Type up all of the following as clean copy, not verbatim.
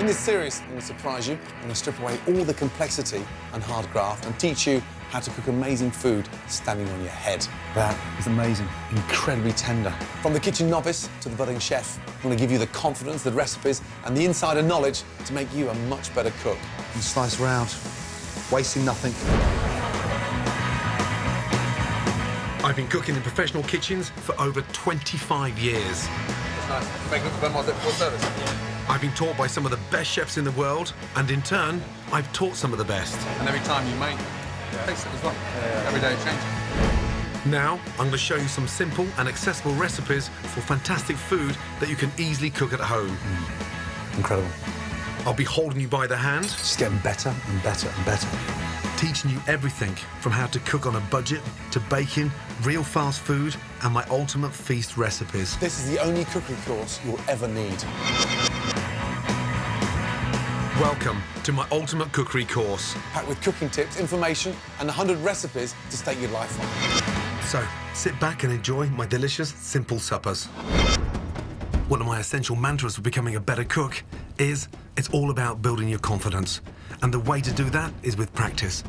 In this series, I'm going to surprise you. I'm going to strip away all the complexity and hard graft and teach you how to cook amazing food standing on your head. That is amazing, incredibly tender. From the kitchen novice to the budding chef, I'm going to give you the confidence, the recipes and the insider knowledge to make you a much better cook. And slice round, wasting nothing. I've been cooking in professional kitchens for over 25 years. It's nice. Make it a bit more difficult service. I've been taught by some of the best chefs in the world, and in turn, I've taught some of the best. And every time you make, taste it as well. Every day it changes. Now, I'm going to show you some simple and accessible recipes for fantastic food that you can easily cook at home. Incredible. I'll be holding you by the hand, Just getting better and better and better. teaching you everything from how to cook on a budget to baking, real fast food, and my ultimate feast recipes. This is the only cookery course you'll ever need. Welcome to my ultimate cookery course. Packed with cooking tips, information, and 100 recipes to stake your life on. So, sit back and enjoy my delicious, simple suppers. One of my essential mantras for becoming a better cook is it's all about building your confidence. And the way to do that is with practice.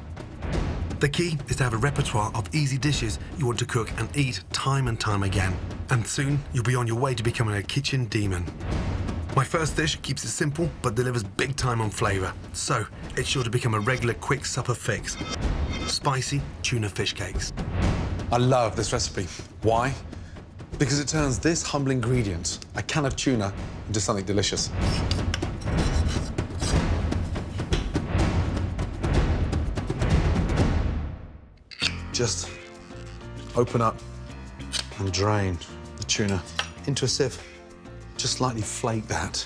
The key is to have a repertoire of easy dishes you want to cook and eat time and time again. And soon, you'll be on your way to becoming a kitchen demon. My first dish keeps it simple, but delivers big time on flavour. So, it's sure to become a regular quick supper fix. Spicy tuna fish cakes. I love this recipe. Why? Because it turns this humble ingredient, a can of tuna, into something delicious. Just open up and drain the tuna into a sieve. Just slightly flake that.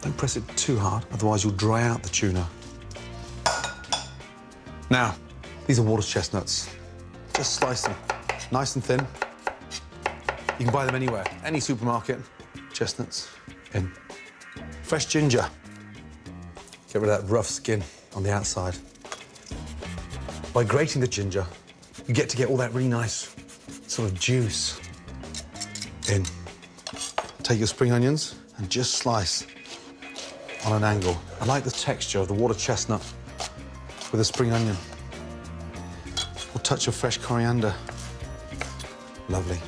Don't press it too hard, otherwise you'll dry out the tuna. Now, these are water chestnuts. Just slice them nice and thin. You can buy them anywhere, any supermarket. Chestnuts in. Fresh ginger. Get rid of that rough skin on the outside. By grating the ginger, you get all that really nice sort of juice in. Take your spring onions and just slice on an angle. I like the texture of the water chestnut with a spring onion. A touch of fresh coriander. Lovely.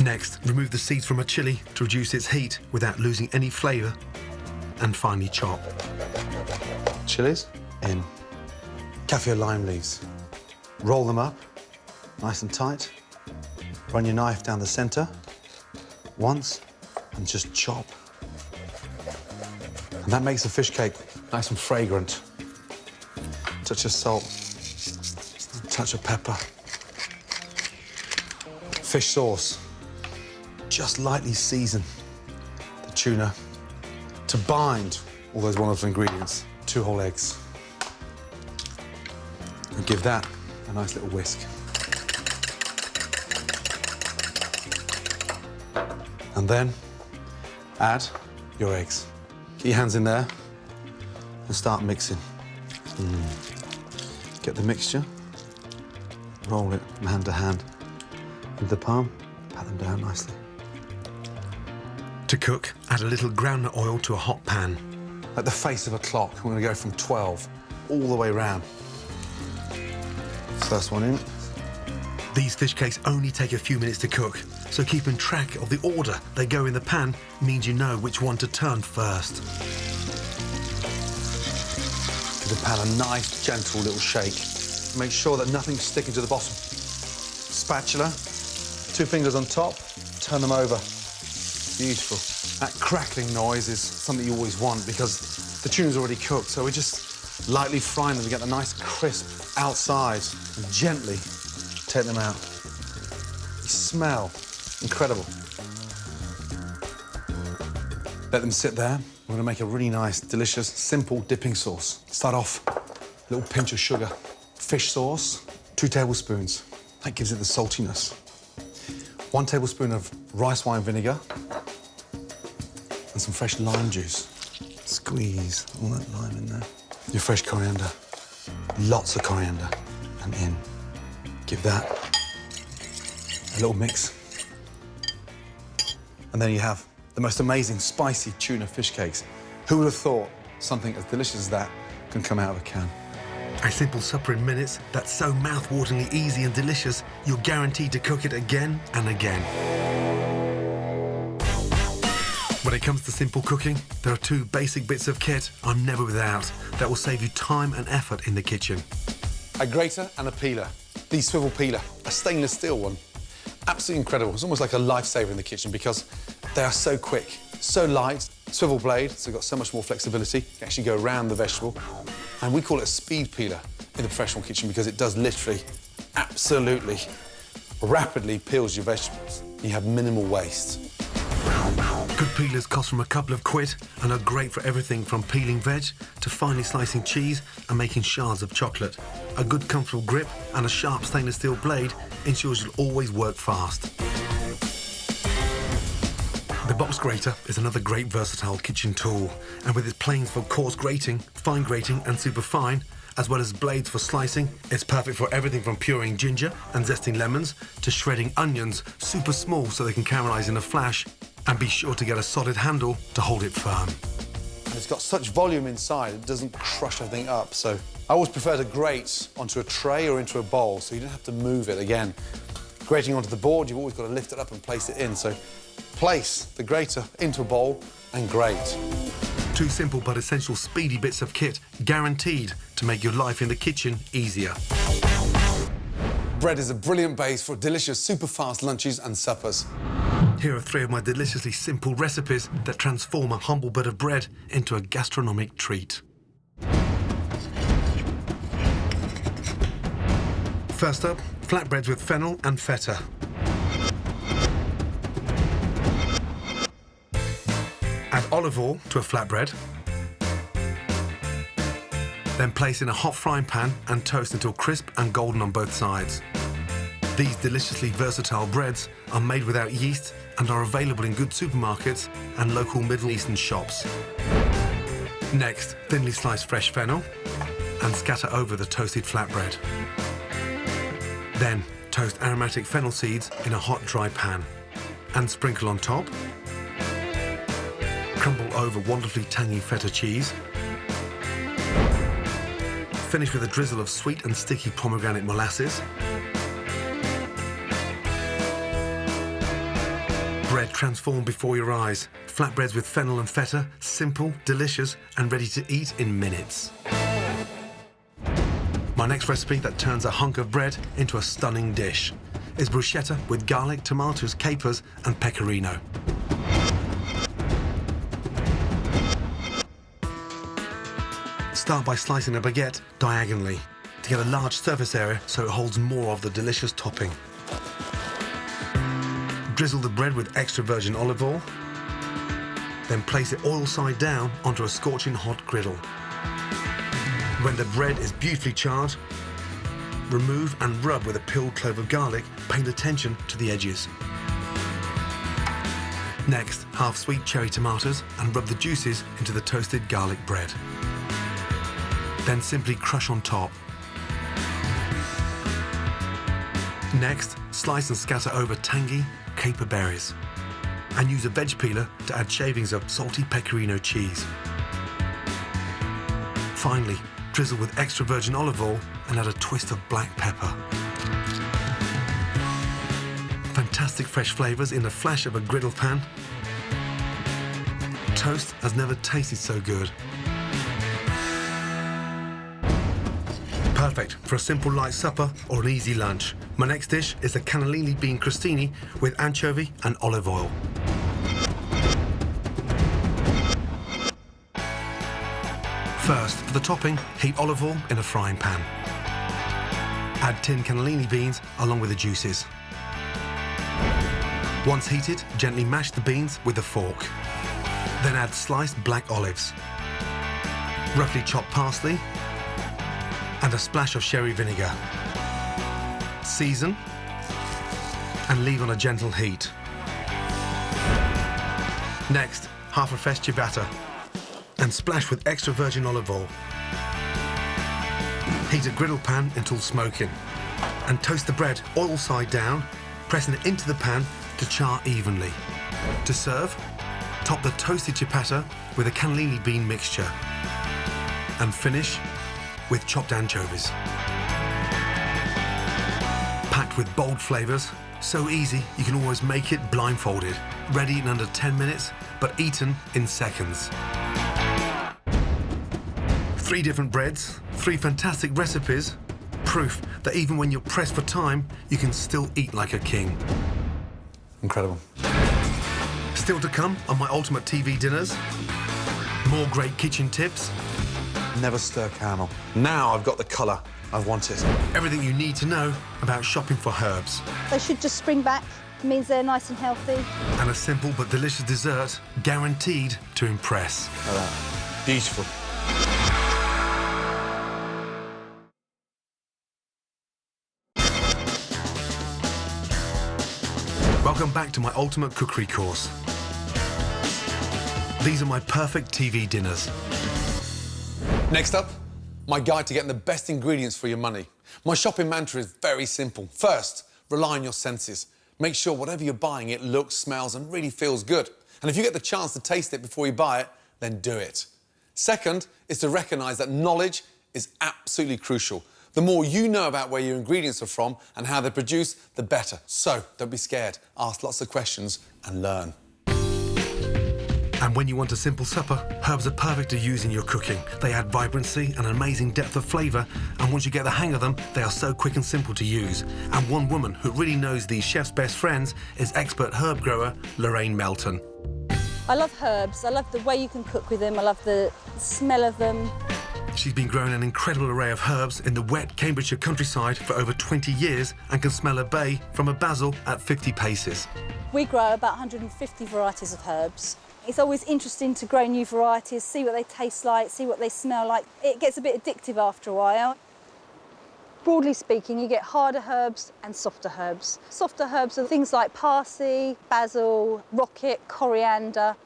Next, remove the seeds from a chilli to reduce its heat without losing any flavour. And finally chop. Chilies in. Kaffir lime leaves. Roll them up, nice and tight. Run your knife down the centre once and just chop. And that makes the fish cake nice and fragrant. Touch of salt, touch of pepper. Fish sauce. Just lightly season the tuna to bind all those wonderful ingredients. 2 whole eggs. And give that a nice little whisk. And then add your eggs. Get your hands in there and start mixing. Get the mixture, roll it from hand to hand into the palm, pat them down nicely. To cook, add a little groundnut oil to a hot pan. Like the face of a clock, we're going to go from 12 all the way round. First one in. These fish cakes only take a few minutes to cook, so keeping track of the order they go in the pan means you know which one to turn first. Give the pan a nice, gentle little shake. Make sure that nothing's sticking to the bottom. Spatula, 2 fingers on top, turn them over. Beautiful. That crackling noise is something you always want because the tuna's already cooked, so we just lightly frying them to get the nice crisp outside and gently take them out. They smell incredible. Let them sit there. We're gonna make a really nice, delicious, simple dipping sauce. Start off, a little pinch of sugar. Fish sauce, 2 tablespoons. That gives it the saltiness. 1 tablespoon of rice wine vinegar and some fresh lime juice. Squeeze all that lime in there. Your fresh coriander, lots of coriander, and in. Give that a little mix. And then you have the most amazing spicy tuna fish cakes. Who would have thought something as delicious as that can come out of a can? A simple supper in minutes that's so mouth-wateringly easy and delicious, you're guaranteed to cook it again and again. When it comes to simple cooking, there are two basic bits of kit I'm never without that will save you time and effort in the kitchen. A grater and a peeler. The swivel peeler, a stainless steel one. Absolutely incredible. It's almost like a lifesaver in the kitchen because they are so quick, so light. Swivel blade, so you've got so much more flexibility. You can actually go around the vegetable. And we call it a speed peeler in the professional kitchen because it does literally, absolutely, rapidly peels your vegetables. You have minimal waste. Good peelers cost from a couple of quid and are great for everything from peeling veg to finely slicing cheese and making shards of chocolate. A good comfortable grip and a sharp stainless steel blade ensures you'll always work fast. The box grater is another great versatile kitchen tool, and with its planes for coarse grating, fine grating and super fine, as well as blades for slicing, it's perfect for everything from pureeing ginger and zesting lemons to shredding onions super small so they can caramelise in a flash, and be sure to get a solid handle to hold it firm. And it's got such volume inside, it doesn't crush everything up. So I always prefer to grate onto a tray or into a bowl so you don't have to move it again. Grating onto the board, you've always got to lift it up and place it in. So place the grater into a bowl and grate. Two simple but essential speedy bits of kit guaranteed to make your life in the kitchen easier. Bread is a brilliant base for delicious, super fast lunches and suppers. Here are three of my deliciously simple recipes that transform a humble bit of bread into a gastronomic treat. First up, flatbreads with fennel and feta. Add olive oil to a flatbread. Then place in a hot frying pan and toast until crisp and golden on both sides. These deliciously versatile breads are made without yeast and are available in good supermarkets and local Middle Eastern shops. Next, thinly slice fresh fennel and scatter over the toasted flatbread. Then, toast aromatic fennel seeds in a hot, dry pan and sprinkle on top. Crumble over wonderfully tangy feta cheese. Finish with a drizzle of sweet and sticky pomegranate molasses. Bread transformed before your eyes. Flatbreads with fennel and feta, simple, delicious, and ready to eat in minutes. My next recipe that turns a hunk of bread into a stunning dish is bruschetta with garlic, tomatoes, capers, and pecorino. Start by slicing a baguette diagonally to get a large surface area so it holds more of the delicious topping. Drizzle the bread with extra virgin olive oil, then place it oil side down onto a scorching hot griddle. When the bread is beautifully charred, remove and rub with a peeled clove of garlic, paying attention to the edges. Next, half sweet cherry tomatoes and rub the juices into the toasted garlic bread. Then simply crush on top. Next, slice and scatter over tangy caper berries and use a veg peeler to add shavings of salty pecorino cheese. Finally, drizzle with extra virgin olive oil and add a twist of black pepper. Fantastic fresh flavours in a flash of a griddle pan. Toast has never tasted so good. Perfect for a simple light supper or an easy lunch. My next dish is a cannellini bean crostini with anchovy and olive oil. First, for the topping, heat olive oil in a frying pan. Add tinned cannellini beans along with the juices. Once heated, gently mash the beans with a fork. Then add sliced black olives, roughly chopped parsley, and a splash of sherry vinegar. Season and leave on a gentle heat. Next, half a fresh ciabatta and splash with extra virgin olive oil. Heat a griddle pan until smoking and toast the bread oil side down, pressing it into the pan to char evenly. To serve, Top the toasted ciabatta with a cannellini bean mixture. And finish with chopped anchovies. Packed with bold flavours, so easy you can almost make it blindfolded. Ready in under 10 minutes, but eaten in seconds. 3 different breads, 3 fantastic recipes, proof that even when you're pressed for time, you can still eat like a king. Incredible. Still to come on my ultimate TV dinners, more great kitchen tips, Never stir caramel. Now I've got the colour I wanted. everything you need to know about shopping for herbs, They should just spring back. It means they're nice and healthy. and a simple but delicious dessert guaranteed to impress. Like that. Beautiful. Welcome back to my ultimate cookery course. These are my perfect TV dinners. Next up, my guide to getting the best ingredients for your money. My shopping mantra is very simple. First, rely on your senses. Make sure whatever you're buying, it looks, smells, and really feels good. And if you get the chance to taste it before you buy it, then do it. Second is to recognise that knowledge is absolutely crucial. The more you know about where your ingredients are from and how they're produced, the better. So don't be scared. Ask lots of questions and learn. And when you want a simple supper, herbs are perfect to use in your cooking. They add vibrancy and an amazing depth of flavour, and once you get the hang of them, they are so quick and simple to use. And one woman who really knows these chefs' best friends is expert herb grower Lorraine Melton. I love herbs. I love the way you can cook with them. I love the smell of them. She's been growing an incredible array of herbs in the wet Cambridgeshire countryside for over 20 years and can smell a bay from a basil at 50 paces. We grow about 150 varieties of herbs. It's always interesting to grow new varieties, see what they taste like, see what they smell like. It gets a bit addictive after a while. Broadly speaking, you get harder herbs and softer herbs. Softer herbs are things like parsley, basil, rocket, coriander.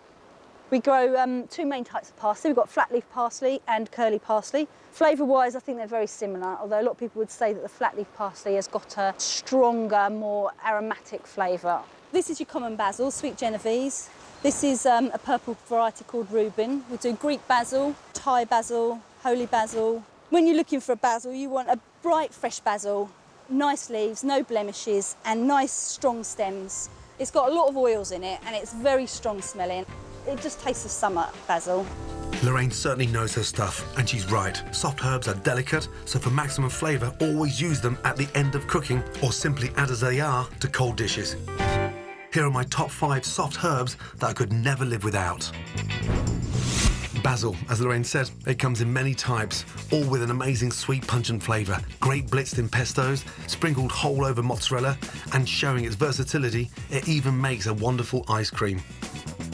We grow 2 main types of parsley. We've got flat leaf parsley and curly parsley. Flavour-wise, I think they're very similar, although a lot of people would say that the flat leaf parsley has got a stronger, more aromatic flavour. This is your common basil, sweet Genovese. This is a purple variety called Reuben. We do Greek basil, Thai basil, holy basil. When you're looking for a basil, you want a bright, fresh basil, nice leaves, no blemishes, and nice, strong stems. It's got a lot of oils in it, and it's very strong smelling. It just tastes of summer, basil. Lorraine certainly knows her stuff, and she's right. Soft herbs are delicate, so for maximum flavour, always use them at the end of cooking or simply add as they are to cold dishes. Here are my top 5 soft herbs that I could never live without. Basil, as Lorraine said, it comes in many types, all with an amazing sweet pungent flavour. Great blitzed in pestos, sprinkled whole over mozzarella, and showing its versatility, it even makes a wonderful ice cream.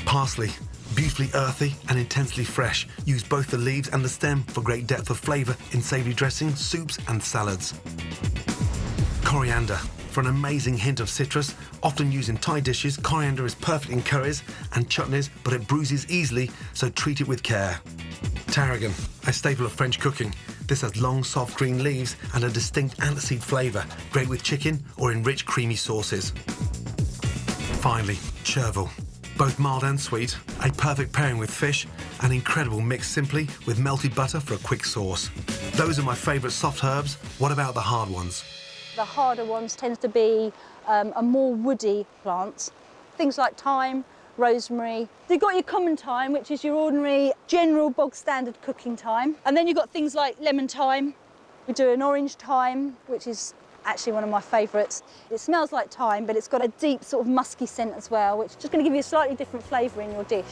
Parsley, beautifully earthy and intensely fresh. Use both the leaves and the stem for great depth of flavour in savoury dressings, soups and salads. Coriander, for an amazing hint of citrus. Often used in Thai dishes, coriander is perfect in curries and chutneys, but it bruises easily, so treat it with care. Tarragon, a staple of French cooking. This has long, soft green leaves and a distinct aniseed flavour, great with chicken or in rich, creamy sauces. Finally, chervil. Both mild and sweet, a perfect pairing with fish, an incredible mix simply with melted butter for a quick sauce. Those are my favourite soft herbs. What about the hard ones? The harder ones tend to be a more woody plant. Things like thyme, rosemary. You've got your common thyme, which is your ordinary, general, bog standard cooking thyme. And then you've got things like lemon thyme. We do an orange thyme, which is actually one of my favourites. It smells like thyme, but it's got a deep sort of musky scent as well, which is just going to give you a slightly different flavour in your dish.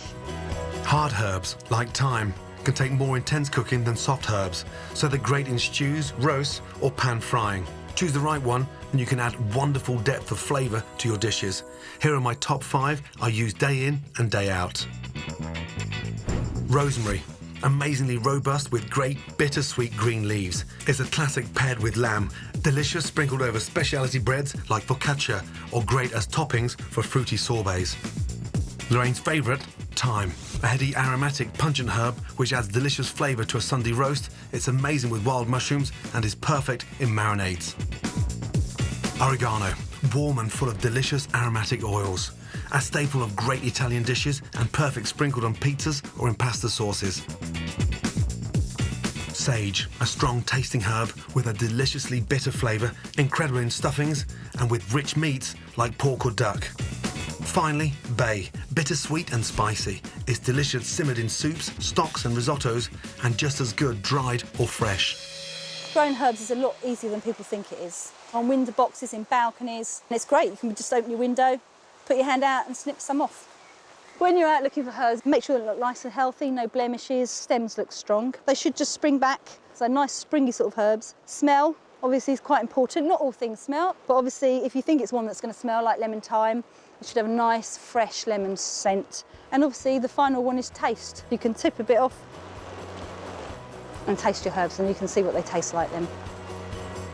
Hard herbs, like thyme, can take more intense cooking than soft herbs, so they're great in stews, roasts or pan frying. Choose the right one and you can add wonderful depth of flavour to your dishes. Here are my top 5 I use day in and day out. Rosemary, amazingly robust with great bittersweet green leaves. It's a classic paired with lamb, delicious sprinkled over specialty breads like focaccia or great as toppings for fruity sorbets. Lorraine's favourite, thyme, a heady aromatic pungent herb which adds delicious flavour to a Sunday roast. It's amazing with wild mushrooms and is perfect in marinades. Oregano, warm and full of delicious aromatic oils. a staple of great Italian dishes and perfect sprinkled on pizzas or in pasta sauces. Sage, a strong tasting herb with a deliciously bitter flavour, incredible in stuffings and with rich meats like pork or duck. Finally, bay, bittersweet and spicy. It's delicious simmered in soups, stocks and risottos, and just as good dried or fresh. Growing herbs is a lot easier than people think it is. On window boxes, in balconies, and it's great. You can just open your window, put your hand out and snip some off. When you're out looking for herbs, make sure they look nice and healthy, no blemishes, stems look strong. They should just spring back, so nice springy sort of herbs. Smell, obviously, is quite important. Not all things smell, but obviously if you think it's one that's going to smell like lemon thyme, it should have a nice, fresh lemon scent. And obviously the final one is taste. You can tip a bit off and taste your herbs and you can see what they taste like then.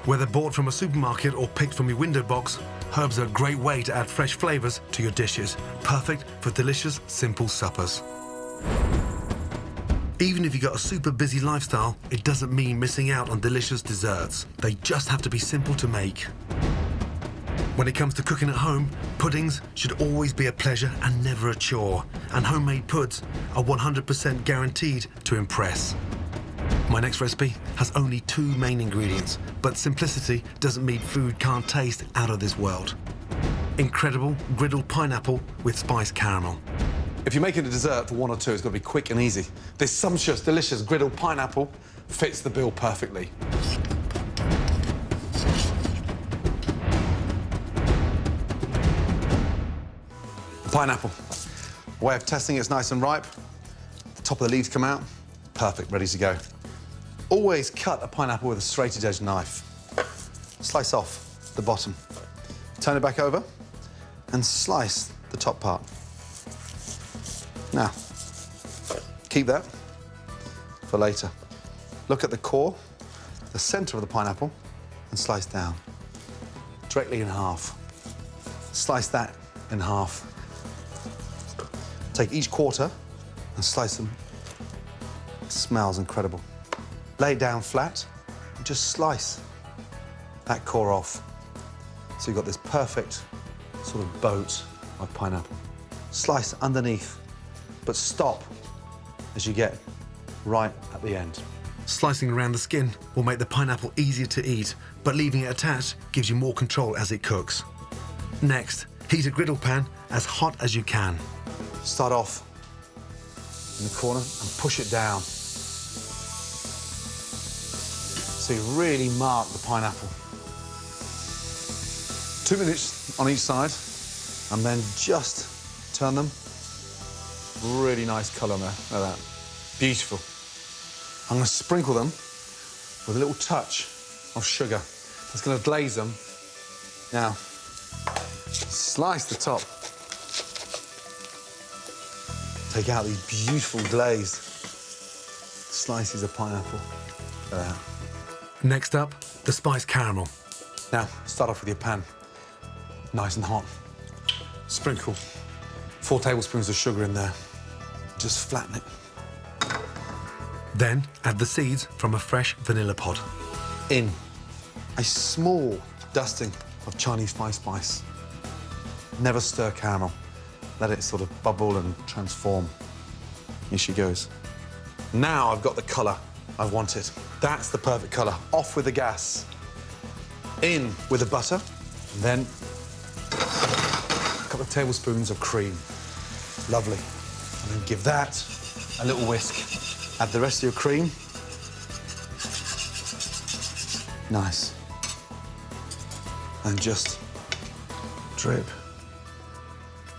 Whether bought from a supermarket or picked from your window box, herbs are a great way to add fresh flavours to your dishes. Perfect for delicious, simple suppers. Even if you've got a super busy lifestyle, it doesn't mean missing out on delicious desserts. They just have to be simple to make. When it comes to cooking at home, puddings should always be a pleasure and never a chore. And homemade puds are 100% guaranteed to impress. My next recipe has only 2 main ingredients, but simplicity doesn't mean food can't taste out of this world. Incredible griddled pineapple with spiced caramel. If you're making a dessert for 1 or 2, it's got to be quick and easy. This sumptuous, delicious griddled pineapple fits the bill perfectly. The pineapple. Way of testing it's nice and ripe. The top of the leaves come out. Perfect, ready to go. Always cut a pineapple with a straight edge knife. Slice off the bottom. Turn it back over and slice the top part. Now, keep that for later. Look at the core, the centre of the pineapple, and slice down. Directly in half. Slice that in half. Take each quarter and slice them. It smells incredible. Lay it down flat and just slice that core off. So you've got this perfect sort of boat of pineapple. Slice underneath, but stop as you get right at the end. Slicing around the skin will make the pineapple easier to eat, but leaving it attached gives you more control as it cooks. Next, heat a griddle pan as hot as you can. Start off in the corner and push it down. So you really mark the pineapple. 2 minutes on each side, and then just turn them. Really nice colour there, like that. Beautiful. I'm going to sprinkle them with a little touch of sugar. That's going to glaze them. Now, slice the top. Take out these beautiful glazed slices of pineapple. Like that. Next up, the spiced caramel. Now, start off with your pan. Nice and hot. Sprinkle 4 tablespoons of sugar in there. Just flatten it. Then add the seeds from a fresh vanilla pod. In a small dusting of Chinese spice. Never stir caramel. Let it sort of bubble and transform. Here she goes. Now I've got the colour I wanted. That's the perfect colour. Off with the gas. In with the butter. And then a couple of tablespoons of cream. Lovely. And then give that a little whisk. Add the rest of your cream. Nice. And just drip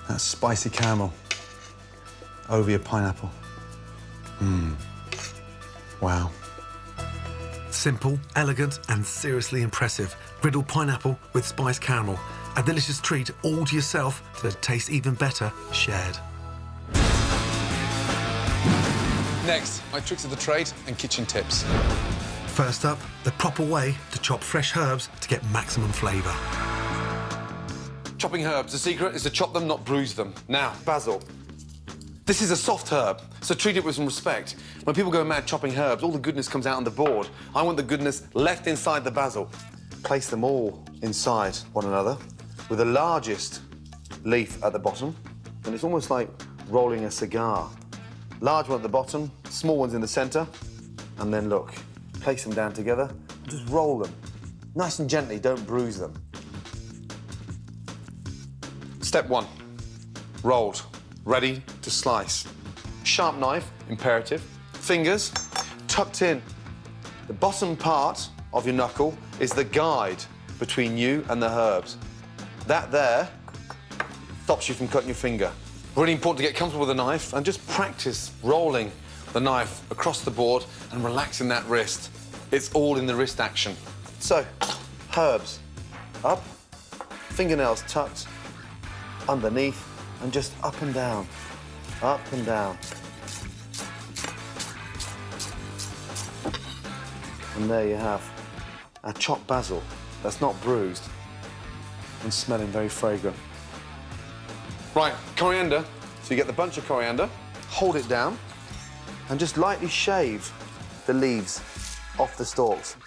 that spicy caramel over your pineapple. Wow. Simple, elegant, and seriously impressive. Griddled pineapple with spiced caramel. A delicious treat all to yourself that tastes even better shared. Next, my tricks of the trade and kitchen tips. First up, the proper way to chop fresh herbs to get maximum flavour. Chopping herbs, the secret is to chop them, not bruise them. Now, basil. This is a soft herb, so treat it with some respect. When people go mad chopping herbs, all the goodness comes out on the board. I want the goodness left inside the basil. Place them all inside one another, with the largest leaf at the bottom, and it's almost like rolling a cigar. Large one at the bottom, small ones in the centre, and then look, place them down together, and just roll them. Nice and gently, don't bruise them. Step 1, rolled, ready to slice. Sharp knife, imperative. Fingers tucked in. The bottom part of your knuckle is the guide between you and the herbs. That there stops you from cutting your finger. Really important to get comfortable with the knife and just practice rolling the knife across the board and relaxing that wrist. It's all in the wrist action. So, herbs, up, fingernails tucked, underneath, and just up and down, up and down. And there you have our chopped basil that's not bruised and smelling very fragrant. Right, coriander. So you get the bunch of coriander, hold it down, and just lightly shave the leaves off the stalks.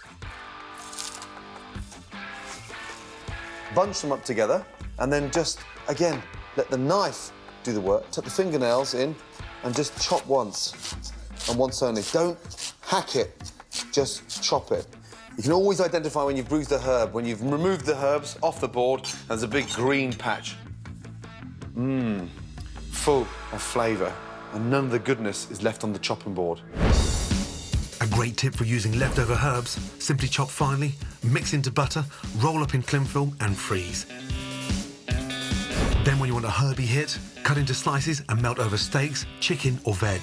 Bunch them up together, and then just, again, let the knife do the work. Tuck the fingernails in and just chop once, and once only. Don't hack it, just chop it. You can always identify when you've bruised a herb, when you've removed the herbs off the board, and there's a big green patch. Full of flavour, and none of the goodness is left on the chopping board. A great tip for using leftover herbs: simply chop finely, mix into butter, roll up in cling film and freeze. Then when you want a herby hit, cut into slices and melt over steaks, chicken or veg.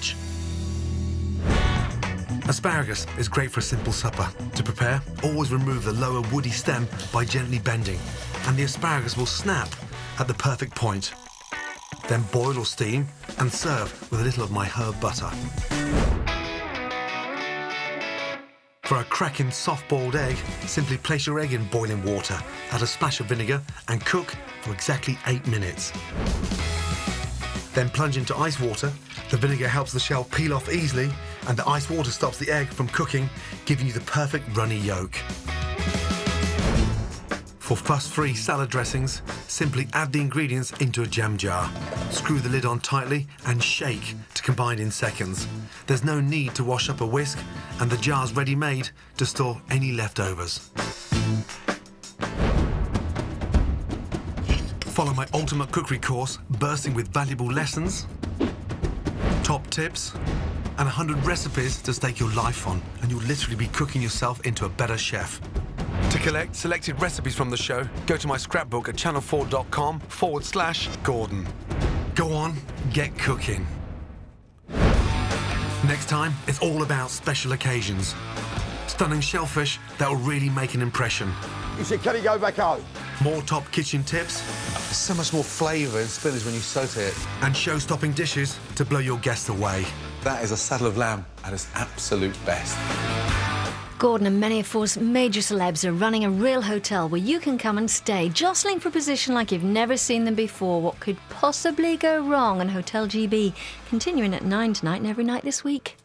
Asparagus is great for a simple supper. To prepare, always remove the lower woody stem by gently bending, and the asparagus will snap at the perfect point. Then boil or steam and serve with a little of my herb butter. For a cracking soft-boiled egg, simply place your egg in boiling water, add a splash of vinegar and cook for exactly 8 minutes. Then plunge into ice water. The vinegar helps the shell peel off easily, and the ice water stops the egg from cooking, giving you the perfect runny yolk. For fuss-free salad dressings, simply add the ingredients into a jam jar. Screw the lid on tightly and shake to combine in seconds. There's no need to wash up a whisk, and the jar's ready-made to store any leftovers. Follow my ultimate cookery course, bursting with valuable lessons, top tips, and 100 recipes to stake your life on, and you'll literally be cooking yourself into a better chef. To collect selected recipes from the show, go to my scrapbook at channel4.com/Gordon. Go on, get cooking. Next time, it's all about special occasions. Stunning shellfish that will really make an impression. You said, can he go back home? More top kitchen tips. There's so much more flavour in spinach when you saute it. And show-stopping dishes to blow your guests away. That is a saddle of lamb at its absolute best. Gordon and many of For's major celebs are running a real hotel where you can come and stay, jostling for a position like you've never seen them before. What could possibly go wrong? And Hotel GB continuing at 9 tonight and every night this week.